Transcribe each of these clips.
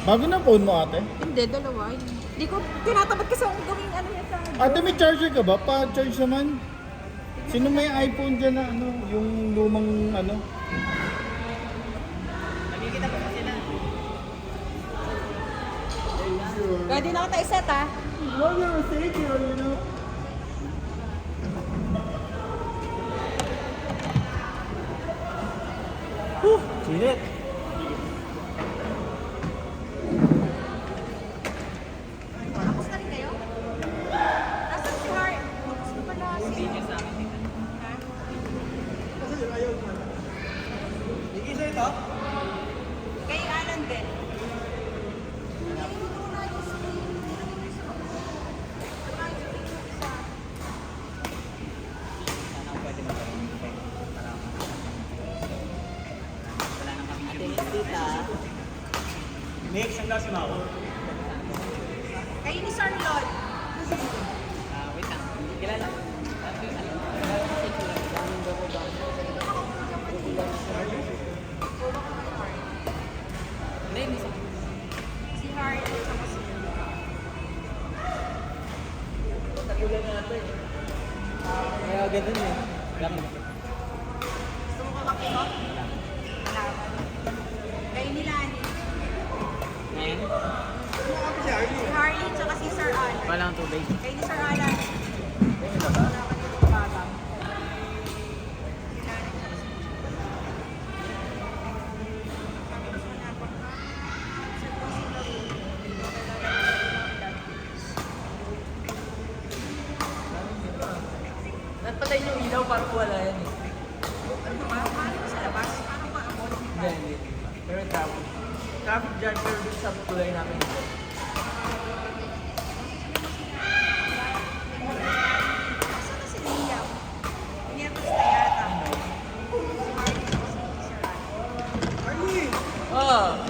Bago na phone mo ate? Hindi, dalawa. Hindi ko tinatamad kasi akong gawin ano yan sa... Ate may charger ka ba? Pa-charge naman. Sino may iPhone dyan na ano? Yung lumang ano? Nakikita mo sila. Pwede na kita iset ah. Well, you're safe here, you know. Sinit. Tapos na rin kayo? Nasaan si Har? Tapos na pala si... Isa ito? Kay Alan din. Sana pwede magkaroon. Wala nang kami. Ate, tita. Next, ang si Mao. Kay ni Sir Lord. Wait lang. Kilala. Hindi, Si Har at saka si... kaya ganun eh. Lang. Gusto mo kamakit ko? Wala. Kay ni Lani. Ngayon? Si Harley at saka si Sir Alan. Walang tubig. Kay ni Sir Alan. Wala ka dito bagang. Napatay yung ilaw para wala yan eh. Paano mo sa labas? Paano pa ako? Hindi. Pero traffic. Traffic jam pero dun sa tulay namin. Saan na si Liam? Pinirtos na yata. Si Harley at saka si Sir Alan. Oh!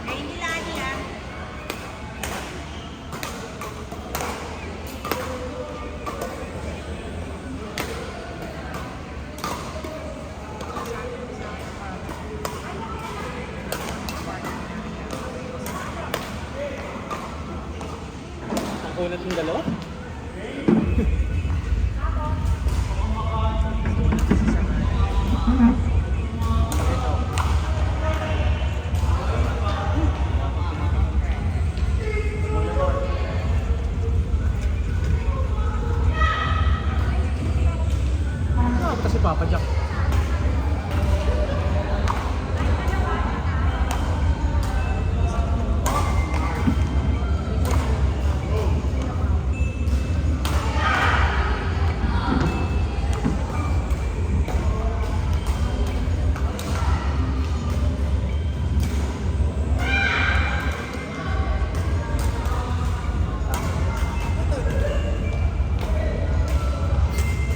Kay ni Lani ah. Ang kunat ng dalawa? Kasi Papa Jack.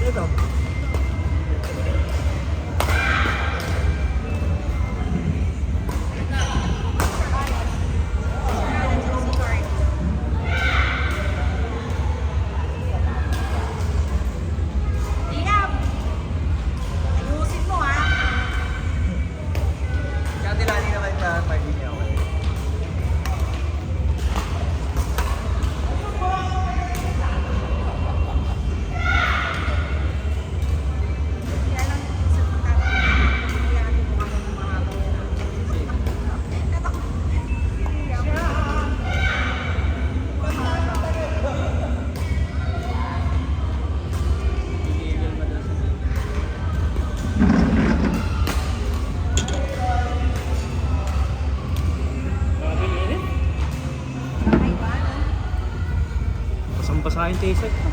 Ito. Liam! Ayusin mo ha. Kaya tilani naman pa party niya ako. Kaya lang sa pagkakataon, kaya mo kami mahaba. Natakot. Illegal madalas. Grabe init. Ay ba? Basang-basa yung t-shirt ko.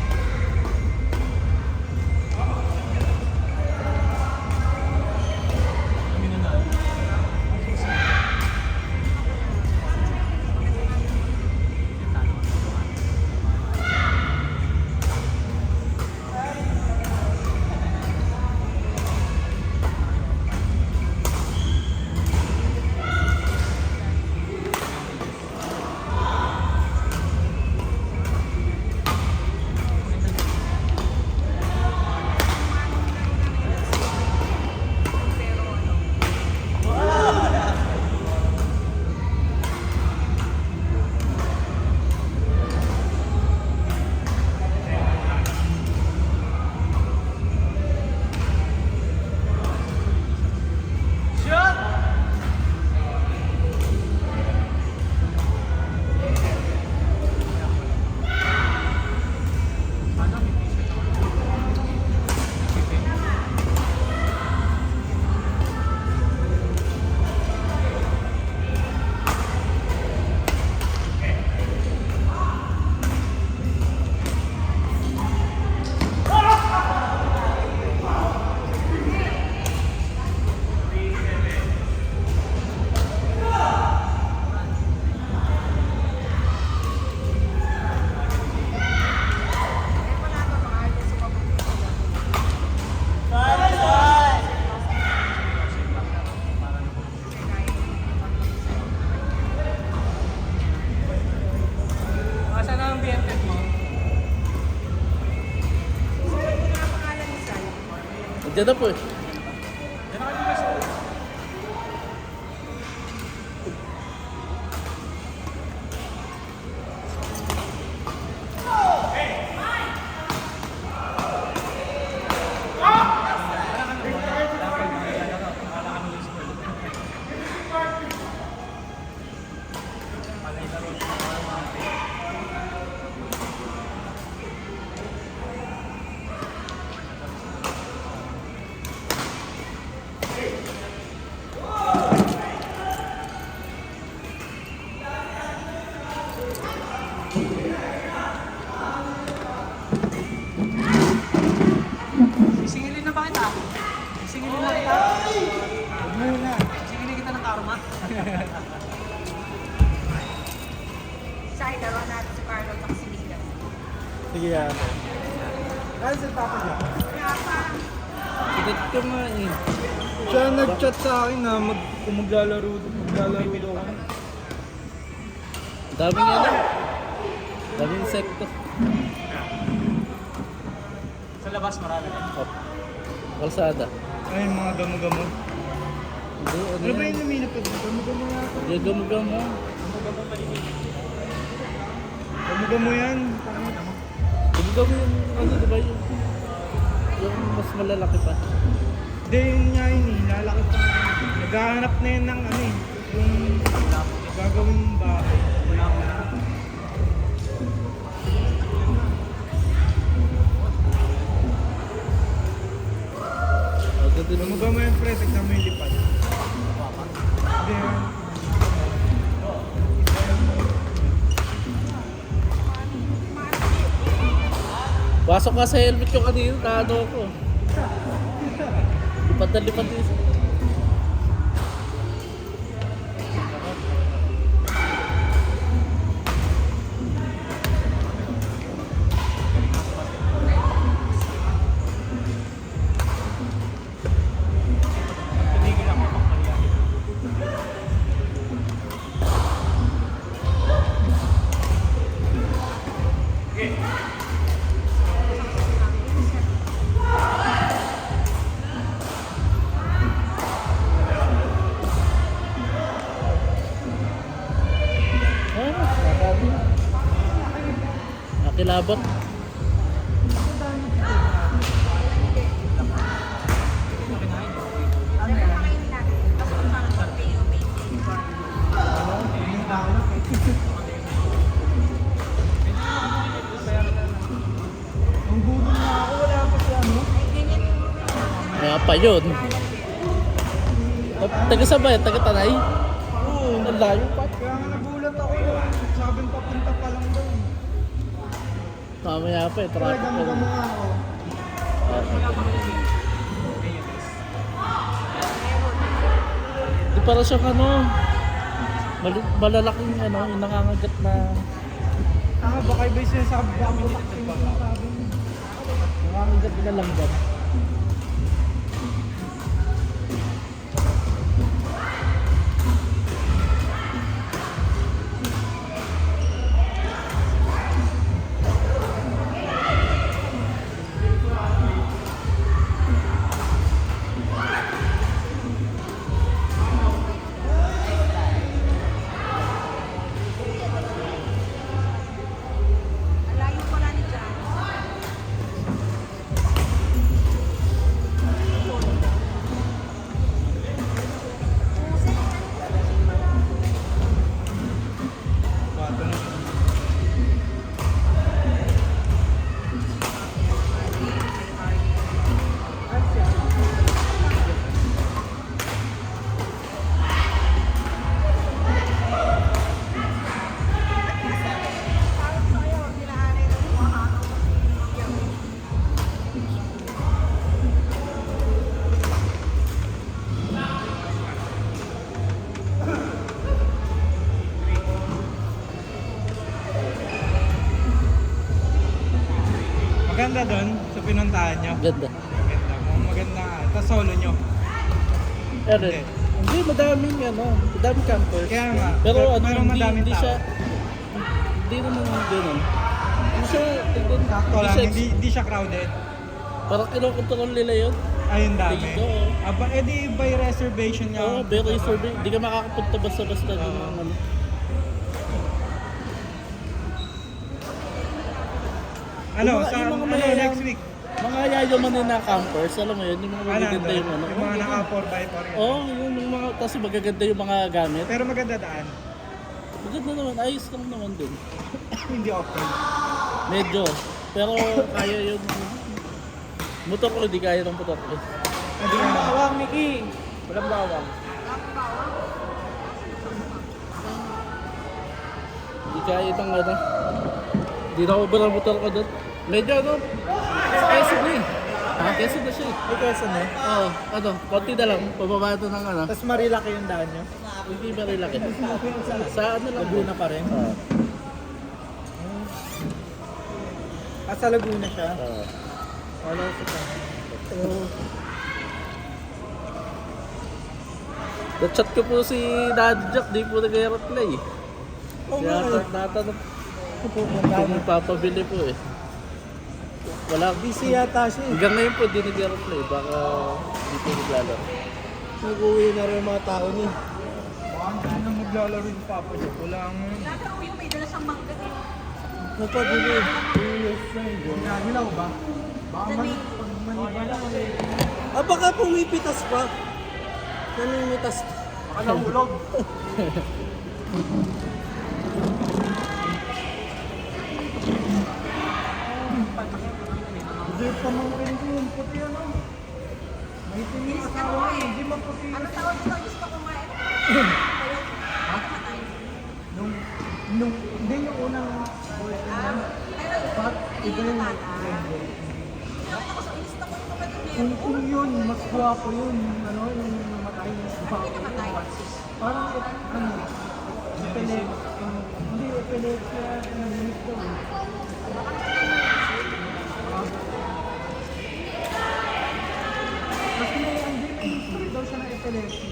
ang BFF mo? Susunod ko na ang pangalan ni Sal. Nandiyan na po eh. Yan ako yung gusto. Sisingilin na ba kita? Sisingilin na kita? Muna. Sisingilin kita ng karma? Siya ay dalawa natin si Carlo at si Mika. Sige yan. Ano sa papa niya? Kaya pa, Sigat ko nga eh. Siya nag-chat sa akin na kung maglalaro daw ako. Daming ano. Daming insekto. Sa labas marami. Up. Kalsada. Ay, mga gamo-gamo. Hindi, ano Ano ba yan? yung luminap ko? Gamo-gamo yan. Hindi, gamo-gamo. Gamo-gamo yan. Gamo-gamo yung ano, diba yung mas malalaki pa. Hindi, yun nga yun eh. Lalaki pa. Naghahanap na yun ng ano eh. Yung gagawin mong bahay. Agad din mo. Gamo-gamo yan, pre. Tignan mo yung lipad. Hindi yan. Pasok ka sa helmet ko kanina, naano ko. Lipad na lipad din. Tumigil ako pang paliyan. Ah, nakabi. Nakilabot. dahil nakainin natin. Tapos kung parang torpedo, may bar. Ang budol na ako. Wala pa siya, ano? Ay, ganyan. Kaya pa yun. Taga sabay, taga tanay. Oo. Ang layo pa. Kaya nga nagulat ako. Sabing papunta pa lang daw. Mamaya pa eh, Pre, traffic pa. gamo-gamo nga ako. Di para siyang ano, malalaking ano, yung nangangagat na Tanga, baka iba yung sinasabi. Baka bumaksin yung sinasabi. nangangagat na langgam. Ang layo pala ni Jan. Bato na. Parang sa'yo, nilaanay ng kumahanaw ko si Jan. Maganda doon sa pinuntahan nyo. Ganda. Maganda. Maganda nga. Tapos solo nyo. Pero, hindi, madaming ano, madaming campers. Kaya nga. Pero ano, Pero hindi, madaming hindi tao. siya, Hindi naman gano'n. Hindi siya, Sakto lang, siya, hindi siya crowded. parang kinokontrol nila yun. Ayun dami. Dito, oh. Aba, edi by reservation nga. Oo, very survey. Hindi ka makakapunta basta-basta dun ng ano. Ano, Yung mga- sa yung mga ano, mayayang- next week? Mga yayaman na campers, alam mo yun, yung mga magaganda yung ano. Yung mga naka 4x4 yan. Oo, yun, yung mga, tapos magaganda yung mga gamit. Pero maganda daan. Maganda naman, ayos lang naman dun. Hindi open. Medyo. Pero kaya yun. Motor ko, hindi kaya ng motor ko. Hindi na. Bawang, Mickey! Walang bawang. Hindi kaya itong ano. Hindi na over ang motor ko dun. Medyo ano, Quezon na eh. Quezon na siya eh. May question eh. Oo, ano, konti na lang, pababa ito ng ano. Tapos marilaki yung daan nyo. Hindi ba rin laki? Sa ano lang. Laguna pa rin. Oo. Sa Laguna siya. Oo. Wala sa Na-chat ko po si Daddy Jack, di po nag-reply. Oo nga Kaya eh. tatanong kung magpapabili po eh. Wala. Busy yata siya eh. Hanggang ngayon po, di nag-reply. Baka di po naglalaro. Nag-uwi na rin yung mga tao niya. Baka hindi na maglalaro yung papa niya. Wala nga yun. Lagi ako yung may dala siyang mangga eh. Napabili. Hilaw ba? Baka Sa may- manibala. Ah, baka pumipitas pa. Nanimitas pa. Baka nahulog. Hindi pa mangkin ko yung puti ano. May tingin Bilis ka asawa mo eh. eh. Hindi maputi. Ano tawag dito? Gusto ko nga eh. Hindi yung unang boyfriend niya. But iba yung rainbow. Nakita ko sa Insta ko yung kapatid niya. Kung yun, mas gwapo yun. Ano, yung namatay niya sa Ano yung namatay? Parang, ano, hindi, epilepsy, nanginig ko eh. Kasi may history daw siya ng epilepsy.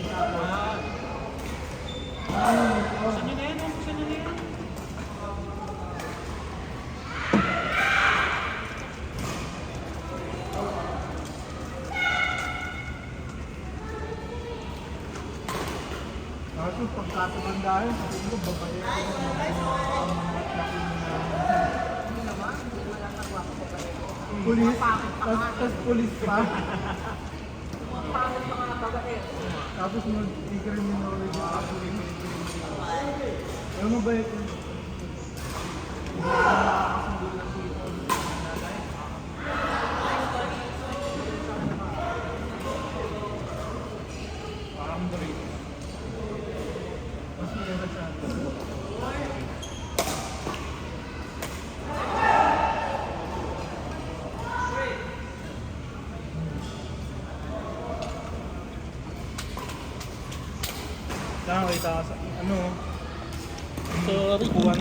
Saan yun na yan? Saan yun na yan? Kaso pagkatumanda yun, sabi ko, babae ko ang mga laki na pulis, tapos pulis pa. Tapos mag-criminology pa. Alam mo ba ito? Parang burrito. Mas maganda siya. Saan kita ka sa ano? Sorry. Buwan.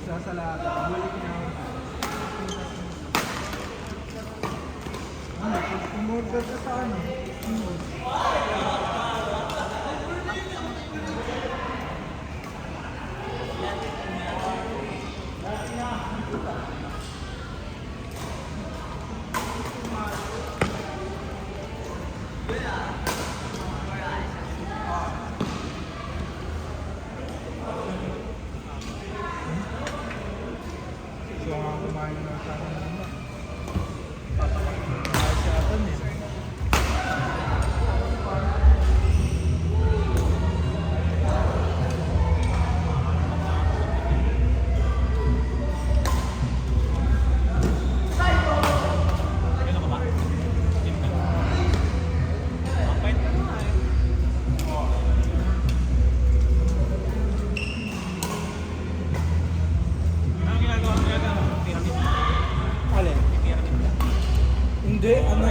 Sa salada, balik na ako. Ano, pag umorder ka sa ano? So, kumain na sa akin naman. Papakain na tayo sa atin eh.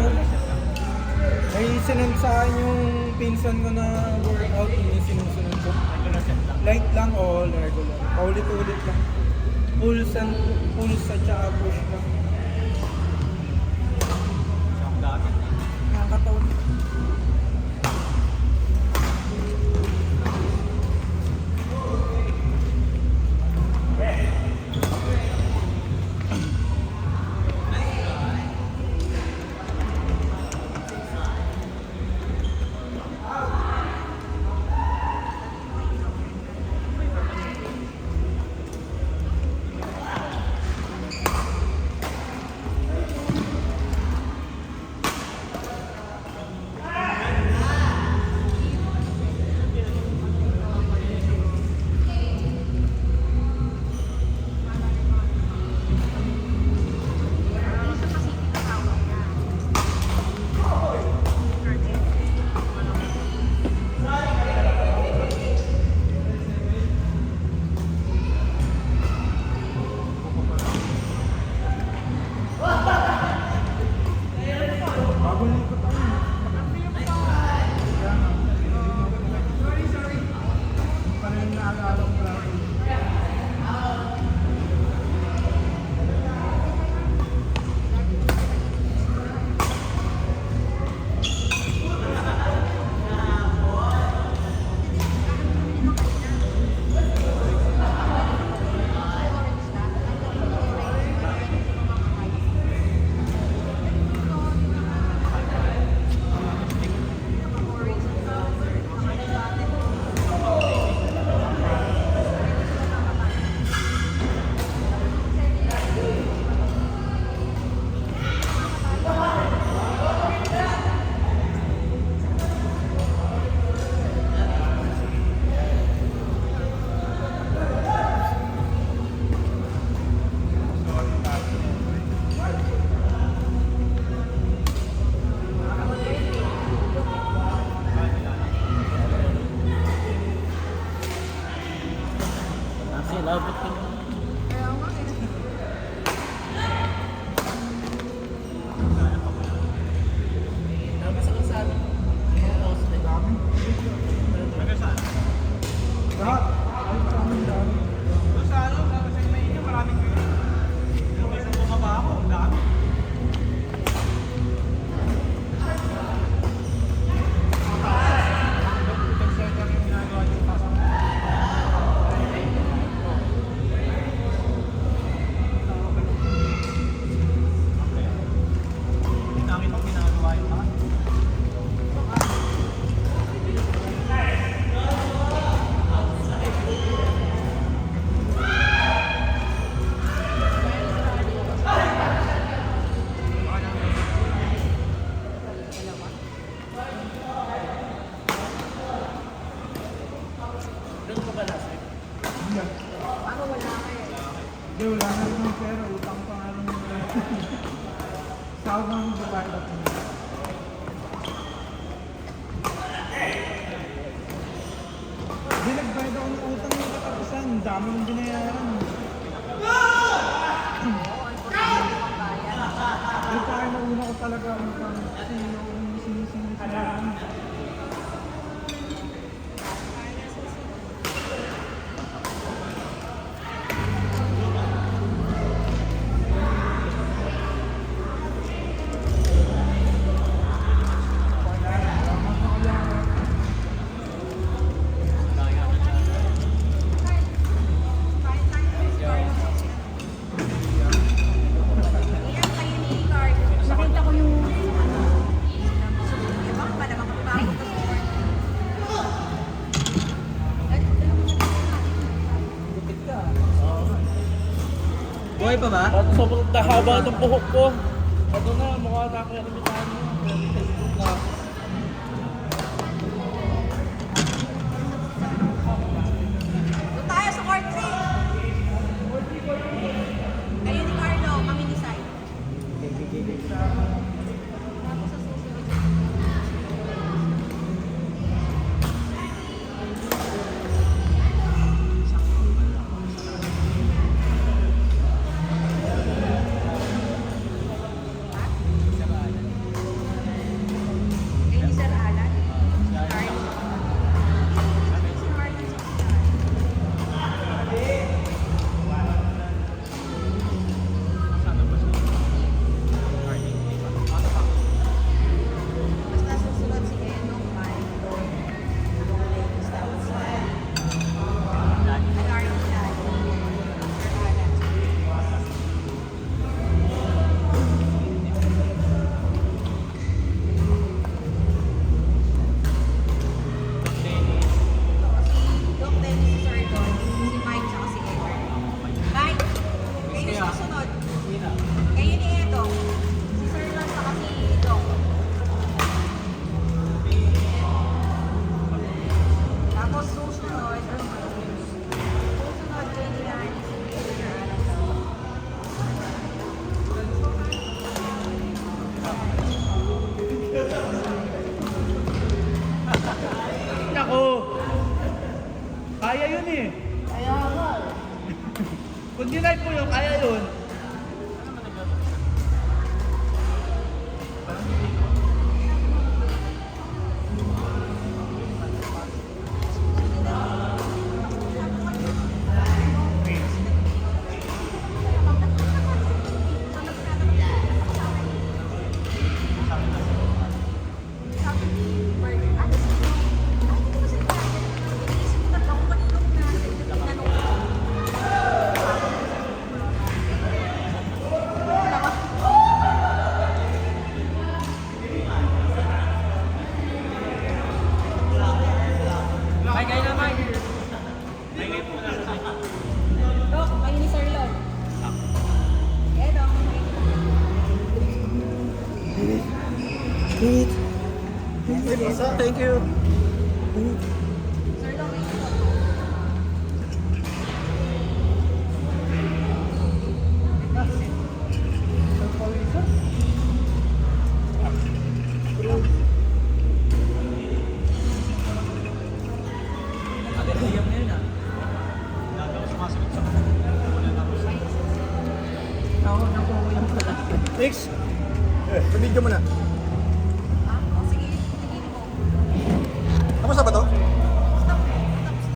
May sinend sa akin yung pinsan ko na workout yung sinusunod ko. Regular set lang. Light lang o regular. Paulit-ulit lang. Pulse at saka push lang. Siyang gamit. Nakakataon. Bagong likot ako. Parang yung naalala ko lagi. Kasi labot ko. Kaya nga eh. Labot sa kasama. Hanggang saan? Lahat. Ay, maraming dami. Doon sa ano, sa may inyo, maraming view. Yung isang bumaba ako, ang dami. Ibang center yung ginagawa niyo sa Nakita ko ginagawa yung mga. Doon ko ba last week? Paano wala kayo? Hindi, wala na rin yung pera. Utang pa nga rin yung sahod ng babae at Hindi, nagbayad ako ng utang yung katapusan. Ang dami mong binayaran. Yung kaya na una ko talaga ang utang. Kasi yung sinisingis na lang. Iyan kayo ni Card. Nakita ko yung ibang pa naman kapapagod ko sa work. Buhay pa ba? At sobrang haba ng buhok ko. Ito na, mukha na ako yung kamitaan mo. Facebook na. Doon tayo sa court 3. Kayo ni Carlo, kami ni Sai. Tapos sa susunod. Kaya yun eh. Kaya nga. Kung denied mo yun, kaya yun. Sabi ni Mark, ano si ay, hindi ko sinabi. Iniisip ko na ako, ba't nung tinanong ko? Dok, kayo ni Sir Lon. Eh, Dok. Thank you.